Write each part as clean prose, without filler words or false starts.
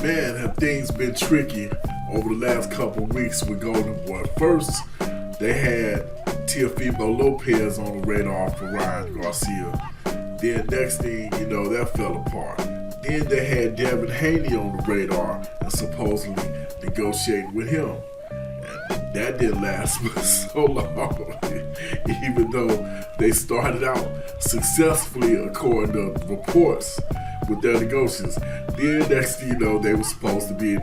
Man, have things been tricky over the last couple of weeks with Golden Boy. First, they had Teofimo Lopez on the radar for Ryan Garcia. Then next thing you know, that fell apart. Then they had Devin Haney on the radar and supposedly negotiating with him. And that didn't last for so long, even though they started out successfully according to reports with their negotiations. Then next thing you know, they were supposed to be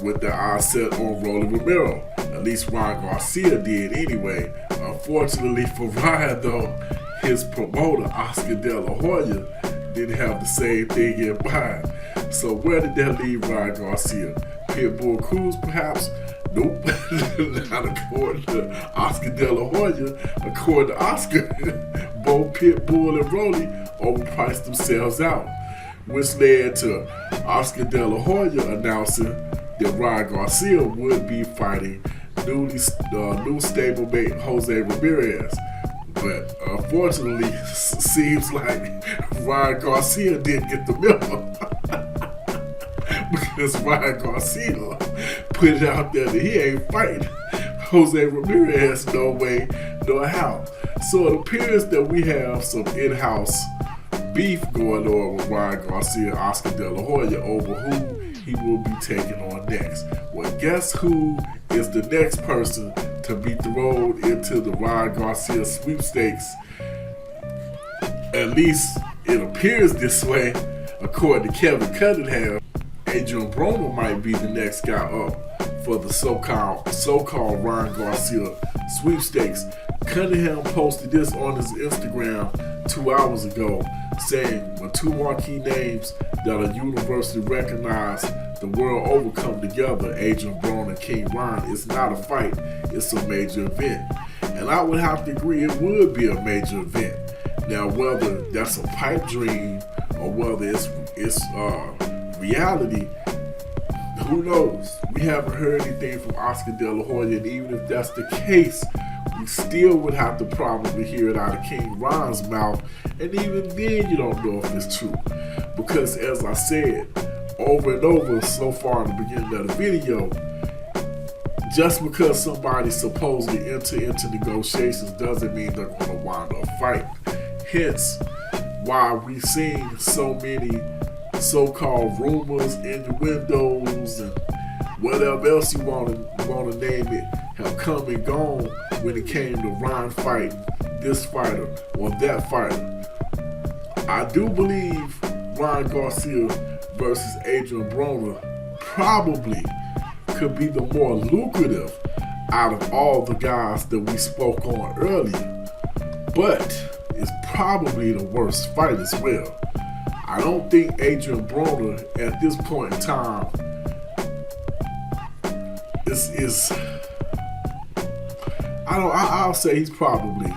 with their eyes set on Rolly Romero. At least Ryan Garcia did anyway. Unfortunately for Ryan though, his promoter, Oscar De La Hoya, didn't have the same thing in mind. So where did that leave Ryan Garcia? Pitbull Cruz perhaps? Nope. Not according to Oscar De La Hoya. According to Oscar, both Pitbull and Rolly overpriced themselves out, which led to Oscar De La Hoya announcing that Ryan Garcia would be fighting new stablemate Jose Ramirez. But unfortunately, seems like Ryan Garcia didn't get the memo. Because Ryan Garcia put it out there that he ain't fighting Jose Ramirez no way, no how. So it appears that we have some in-house beef going on with Ryan Garcia and Oscar De La Hoya over who he will be taking on next. Well, guess who is the next person to be thrown into the Ryan Garcia sweepstakes? At least it appears this way, according to Kevin Cunningham. Adrien Broner might be the next guy up for the so-called Ryan Garcia sweepstakes. Cunningham posted this on his Instagram 2 hours ago, saying when two marquee names that are universally recognized the world over come together, Adrien Broner and King Ryan, it's not a fight, it's a major event. And I would have to agree it would be a major event. Now whether that's a pipe dream or whether it's reality, who knows? We haven't heard anything from Oscar De La Hoya, and even if that's the case, we still would have to probably hear it out of King Ryan's mouth, and even then you don't know if it's true. Because as I said over and over so far in the beginning of the video, just because somebody supposedly enter into negotiations doesn't mean they're going to wind up fighting. Hence why we've seen so many so-called rumors, innuendos, and whatever else you want to name it have come and gone when it came to Ryan fighting this fighter or that fighter. I do believe Ryan Garcia versus Adrien Broner probably could be the more lucrative out of all the guys that we spoke on earlier, but it's probably the worst fight as well. I don't think Adrien Broner at this point in time is I'll say he's probably,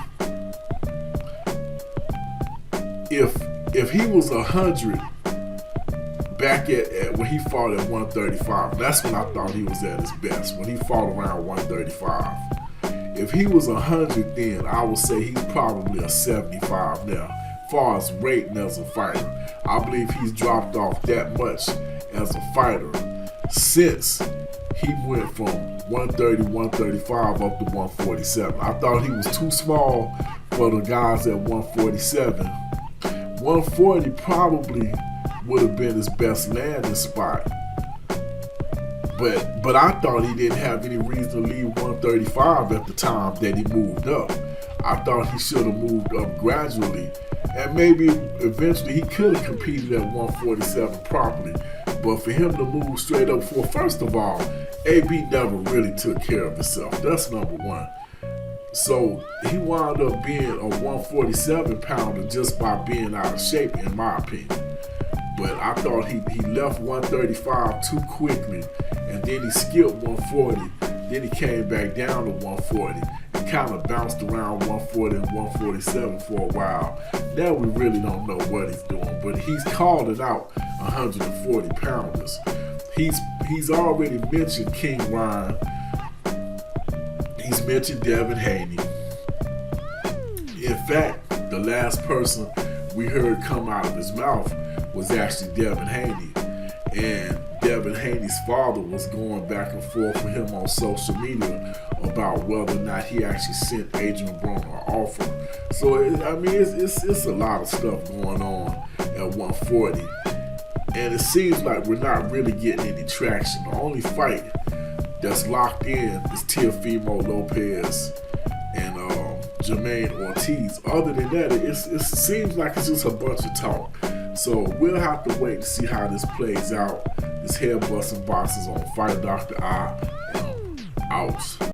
if he was 100 back at when he fought at 135, that's when I thought he was at his best, when he fought around 135. If he was 100 then, I would say he's probably a 75 now. As far as rating as a fighter, I believe he's dropped off that much as a fighter since he went from 130, 135 up to 147. I thought he was too small for the guys at 147. 140 probably would have been his best landing spot. But I thought he didn't have any reason to leave 135 at the time that he moved up. I thought he should have moved up gradually, and maybe eventually he could have competed at 147 properly. But for him to move straight up, first of all, AB never really took care of himself. That's number one. So he wound up being a 147 pounder just by being out of shape, in my opinion. But I thought he left 135 too quickly, and then he skipped 140. Then he came back down to 140 and kind of bounced around 140 and 147 for a while. Now we really don't know what he's doing, but he's calling out 140 pounders. He's already mentioned King Ryan. He's mentioned Devin Haney. In fact, the last person we heard come out of his mouth was actually Devin Haney. And Devin Haney's father was going back and forth with him on social media about whether or not he actually sent Adrien Broner an offer. So it's a lot of stuff going on at 140, and it seems like we're not really getting any traction. The only fight that's locked in is Teofimo Lopez and Jermaine Ortiz. Other than that, it seems like it's just a bunch of talk. So we'll have to wait and see how this plays out. This head busting boxes on Fight Dr. I out.